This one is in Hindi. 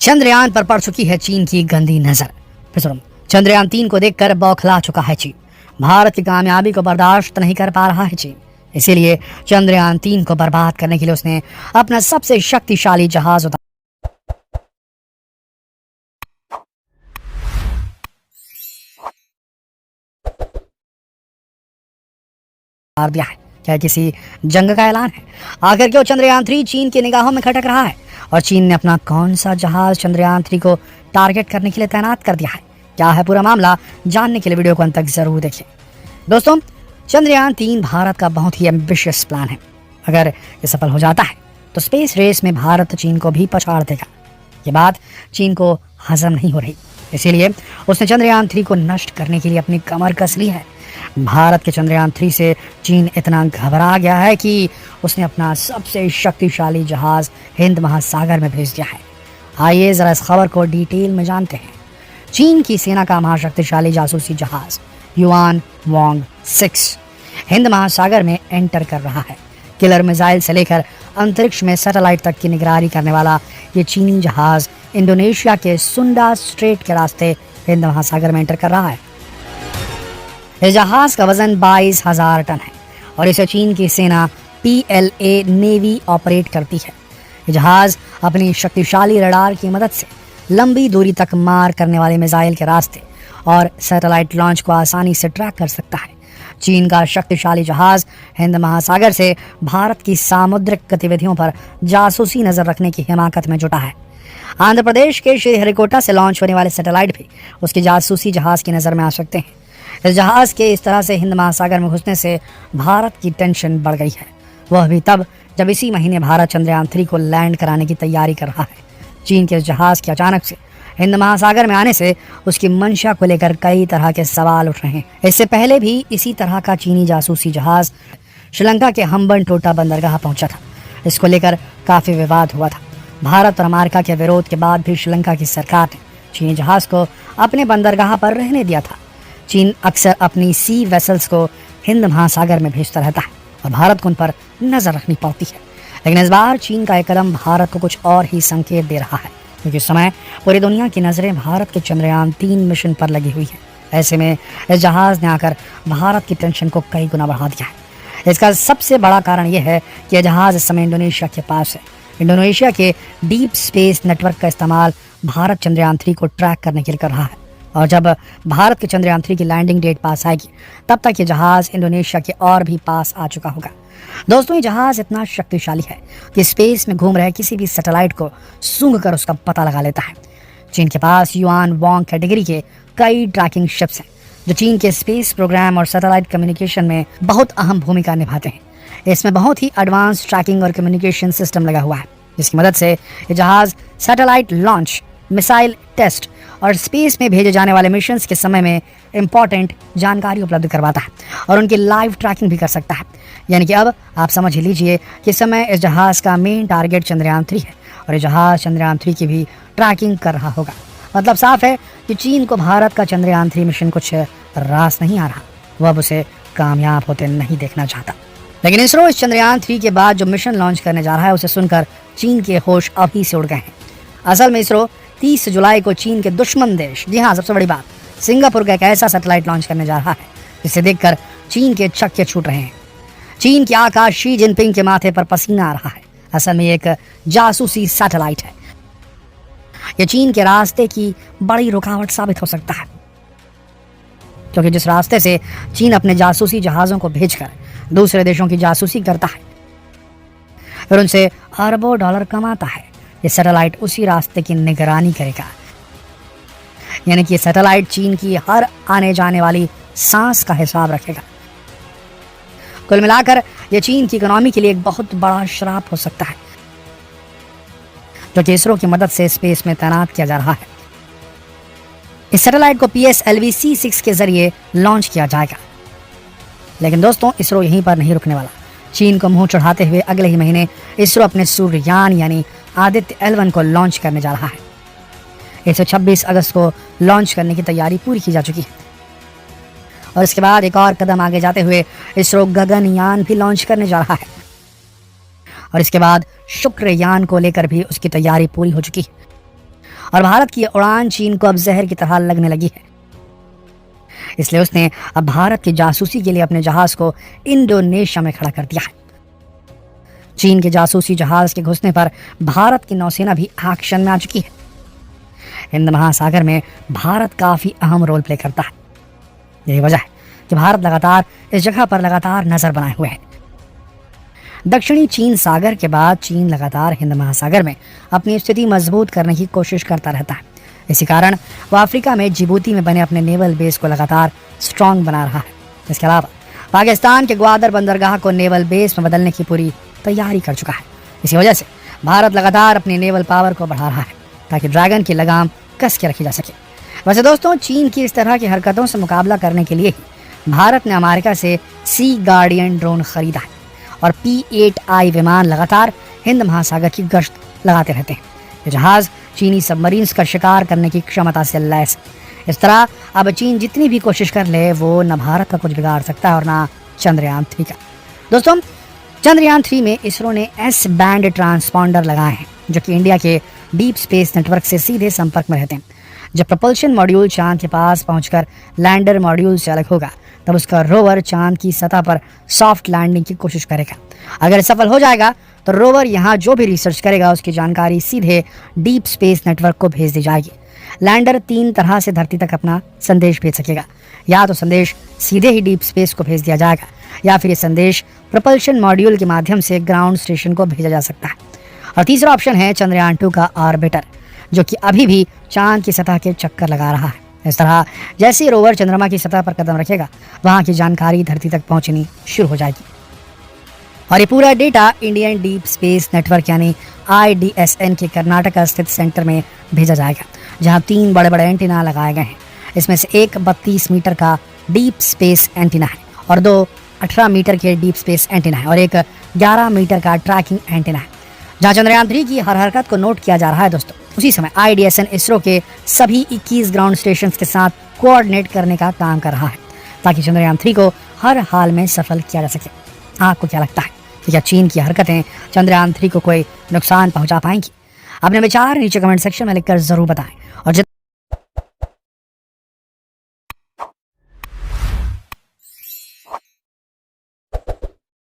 चंद्रयान पर पड़ चुकी है चीन की गंदी नजर। चंद्रयान 3 को देखकर बौखला चुका है चीन। भारत की कामयाबी को बर्दाश्त नहीं कर पा रहा है चीन। इसीलिए चंद्रयान 3 को बर्बाद करने के लिए उसने अपना सबसे शक्तिशाली जहाज उतार दिया है। क्या किसी जंग का ऐलान है? आखिर क्यों चंद्रयान 3 चीन की निगाहों में खटक रहा है और चीन ने अपना कौन सा जहाज चंद्रयान 3 को टारगेट करने के लिए तैनात कर दिया है? क्या है पूरा मामला? जानने के लिए वीडियो को अंत तक जरूर देखें। दोस्तों, चंद्रयान 3 भारत का बहुत ही एम्बिशियस प्लान है। अगर ये सफल हो जाता है तो स्पेस रेस में भारत चीन को भी पछाड़ देगा। ये बात चीन को हजम नहीं हो रही, इसीलिए उसने चंद्रयान 3 को नष्ट करने के लिए अपनी कमर कस ली है। भारत के चंद्रयान 3 से चीन इतना घबरा गया है कि उसने अपना सबसे शक्तिशाली जहाज हिंद महासागर में भेज दिया है। आइए जरा इस खबर को डिटेल में जानते हैं। चीन की सेना का महाशक्तिशाली जासूसी जहाज युआन वांग 6 हिंद महासागर में एंटर कर रहा है। किलर मिसाइल से लेकर अंतरिक्ष में सैटेलाइट तक की निगरानी करने वाला ये चीनी जहाज इंडोनेशिया के सुंडा स्ट्रेट के रास्ते हिंद महासागर में एंटर कर रहा है। इस जहाज का वजन 22,000 टन है और इसे चीन की सेना PLA नेवी ऑपरेट करती है। ये जहाज अपनी शक्तिशाली रडार की मदद से लंबी दूरी तक मार करने वाले मिसाइल के रास्ते और सैटेलाइट लॉन्च को आसानी से ट्रैक कर सकता है। चीन का शक्तिशाली जहाज हिंद महासागर से भारत की सामुद्रिक गतिविधियों पर जासूसी नजर रखने की हिमाकत में जुटा है। आंध्र प्रदेश के श्रीहरिकोटा से लॉन्च होने वाले सैटेलाइट भी उसके जासूसी जहाज की नजर में आ सकते हैं। इस जहाज के इस तरह से हिंद महासागर में घुसने से भारत की टेंशन बढ़ गई है। वह भी तब जब इसी महीने भारत चंद्रयान 3 को लैंड कराने की तैयारी कर रहा है। चीन के इस जहाज के अचानक से हिंद महासागर में आने से उसकी मंशा को लेकर कई तरह के सवाल उठ रहे हैं। इससे पहले भी इसी तरह का चीनी जासूसी जहाज श्रीलंका के हम्बनटोटा बंदरगाह पहुंचा था। इसको लेकर काफी विवाद हुआ था। भारत और अमेरिका के विरोध के बाद भी श्रीलंका की सरकार ने चीनी जहाज को अपने बंदरगाह पर रहने दिया था। चीन अक्सर अपनी सी वेसल्स को हिंद महासागर में भेजता रहता है और भारत को उन पर नजर रखनी पड़ती है। लेकिन इस बार चीन का यह कदम भारत को कुछ और ही संकेत दे रहा है, क्योंकि इस समय पूरी दुनिया की नजरें भारत के चंद्रयान 3 मिशन पर लगी हुई है। ऐसे में इस जहाज ने आकर भारत की टेंशन को कई गुना बढ़ा दिया है। इसका सबसे बड़ा कारण यह है कि यह जहाज इस समय इंडोनेशिया के पास है। इंडोनेशिया के डीप स्पेस नेटवर्क का इस्तेमाल भारत चंद्रयान 3 को ट्रैक करने के लिए कर रहा है और जब भारत के चंद्रयान 3 की लैंडिंग डेट पास आएगी तब तक ये जहाज इंडोनेशिया के और भी पास आ चुका होगा। दोस्तों, ये जहाज इतना शक्तिशाली है कि स्पेस में घूम रहे किसी भी सैटेलाइट को सूंघ कर उसका पता लगा लेता है। चीन के पास युआन वांग कैटेगरी के कई ट्रैकिंग शिप्स हैं जो चीन के स्पेस प्रोग्राम और सैटेलाइट कम्युनिकेशन में बहुत अहम भूमिका निभाते हैं। इसमें बहुत ही एडवांस ट्रैकिंग और कम्युनिकेशन सिस्टम लगा हुआ है, जिसकी मदद से ये जहाज सैटेलाइट लॉन्च, मिसाइल टेस्ट और स्पेस में भेजे जाने वाले मिशंस के समय में इंपॉर्टेंट जानकारी उपलब्ध करवाता है और उनकी लाइव ट्रैकिंग भी कर सकता है। यानी कि अब आप समझ ही लीजिए कि समय इस जहाज का मेन टारगेट चंद्रयान 3 है और ये जहाज चंद्रयान 3 की भी ट्रैकिंग कर रहा होगा। मतलब साफ है कि चीन को भारत का चंद्रयान 3 मिशन कुछ रास नहीं आ रहा। वह अब उसे कामयाब होते नहीं देखना चाहता। लेकिन इसरो इस चंद्रयान 3 के बाद जो मिशन लॉन्च करने जा रहा है उसे सुनकर चीन के होश अभी से उड़ गए हैं। असल में इसरो 30 जुलाई को चीन के दुश्मन देश, जी हाँ सबसे बड़ी बात, सिंगापुर का एक ऐसा सैटेलाइट लॉन्च करने जा रहा है जिसे देखकर चीन के छक्के छूट रहे हैं। चीन के आकाश शी जिनपिंग के माथे पर पसीना आ रहा है। असल में एक जासूसी सैटेलाइट है। यह चीन के रास्ते की बड़ी रुकावट साबित हो सकता है, क्योंकि जिस रास्ते से चीन अपने जासूसी जहाजों को भेजकर दूसरे देशों की जासूसी करता है फिर उनसे अरबों डॉलर कमाता है, ये सैटेलाइट उसी रास्ते की निगरानी करेगा। यानी कि सैटेलाइट चीन की हर आने जाने वाली सांस का हिसाब रखेगा। कुल मिलाकर यह चीन की इकोनॉमी के लिए एक बहुत बड़ा श्राप हो सकता है, जो कि इसरो की मदद से स्पेस में तैनात किया जा रहा है। इस सैटेलाइट को PSLV C6 के जरिए लॉन्च किया जाएगा। लेकिन दोस्तों, इसरो यहीं पर नहीं रुकने वाला। चीन को मुंह चढ़ाते हुए अगले ही महीने इसरो अपने सूर्ययान यानी आदित्य L1 को लॉन्च करने जा रहा है। इसे 26 अगस्त को लॉन्च करने की तैयारी पूरी की जा चुकी है और इसके बाद एक और कदम आगे जाते हुए इसरो गगनयान भी लॉन्च करने जा रहा है और इसके बाद शुक्रयान को लेकर भी उसकी तैयारी पूरी हो चुकी है। और भारत की उड़ान चीन को अब जहर की तरह लगने लगी है। इसलिए उसने अब भारत की जासूसी के लिए अपने जहाज को इंडोनेशिया में खड़ा कर दिया है। चीन के जासूसी जहाज के घुसने पर भारत की नौसेना भी एक्शन में आ चुकी है। हिंद महासागर में भारत काफी अहम रोल प्ले करता है। यही वजह है कि भारत लगातार इस जगह पर लगातार नजर बनाए हुए है। दक्षिणी चीन सागर के बाद चीन लगातार हिंद महासागर में अपनी स्थिति मजबूत करने की कोशिश करता रहता है। इसी कारण वह अफ्रीका में जिबूती में बने अपने नेवल बेस को लगातार स्ट्रांग बना रहा है। इसके अलावा पाकिस्तान के ग्वादर बंदरगाह को नेवल बेस में बदलने की पूरी तैयारी कर चुका है। इसी वजह से भारत लगातार अपनी नेवल पावर को बढ़ा रहा है ताकि ड्रैगन की लगाम कस के रखी जा सके। वैसे दोस्तों, चीन की इस तरह की हरकतों से मुकाबला करने के लिए ही भारत ने अमेरिका से सी गार्डियन ड्रोन खरीदा है और P-8I विमान लगातार हिंद महासागर की गश्त लगाते रहते हैं। ये जहाज चीनी सबमरीन्स का शिकार करने की क्षमता से लैस है। इस तरह अब चीन जितनी भी कोशिश कर ले वो न भारत का कुछ बिगाड़ सकता है और ना चंद्रयान 3 का। दोस्तों, चंद्रयान 3 में इसरो ने S बैंड ट्रांसपॉन्डर लगाए हैं जो कि इंडिया के डीप स्पेस नेटवर्क से सीधे संपर्क में रहते हैं। जब प्रपल्शन मॉड्यूल चांद के पास पहुंचकर लैंडर मॉड्यूल से अलग होगा तब उसका रोवर चांद की सतह पर सॉफ्ट लैंडिंग की कोशिश करेगा। अगर सफल हो जाएगा तो रोवर यहाँ जो भी रिसर्च करेगा उसकी जानकारी सीधे डीप स्पेस नेटवर्क को भेज दी जाएगी। लैंडर 3 तरह से धरती तक अपना संदेश भेज सकेगा। या तो संदेश सीधे ही डीप स्पेस को भेज दिया जाएगा या फिर ये संदेश प्रपल्शन मॉड्यूल के माध्यम से ग्राउंड स्टेशन को भेजा जा सकता है। और तीसरा ऑप्शन है चंद्रयान 2 का ऑर्बिटर जो कि अभी भी चांद की सतह के चक्कर लगा रहा है। इस तरह जैसे ही रोवर चंद्रमा की सतह पर कदम रखेगा वहां की जानकारी धरती तक पहुंचनी शुरू हो जाएगी और ये पूरा data Indian deep space network यानी IDSN के कर्नाटक स्थित सेंटर में भेजा जाएगा जहां 3 बड़े बड़े एंटीना लगाए गए हैं। इसमें से एक 32 मीटर का डीप स्पेस एंटीना है और 2 18 मीटर के डीप स्पेस एंटीना है और एक 11 मीटर का ट्रैकिंग एंटीना है। जहां चंद्रयान 3 की हर हरकत को नोट किया जा रहा है दोस्तों, उसी समय IDSN इसरो के सभी 21 ग्राउंड स्टेशन के साथ कोऑर्डिनेट करने का काम कर रहा है ताकि चंद्रयान 3 को हर हाल में सफल किया जा सके। आपको क्या लगता है कि क्या चीन की हरकतें चंद्रयान 3 को कोई नुकसान पहुंचा पाएंगी? अपने विचार नीचे कमेंट सेक्शन में लिखकर जरूर बताएं।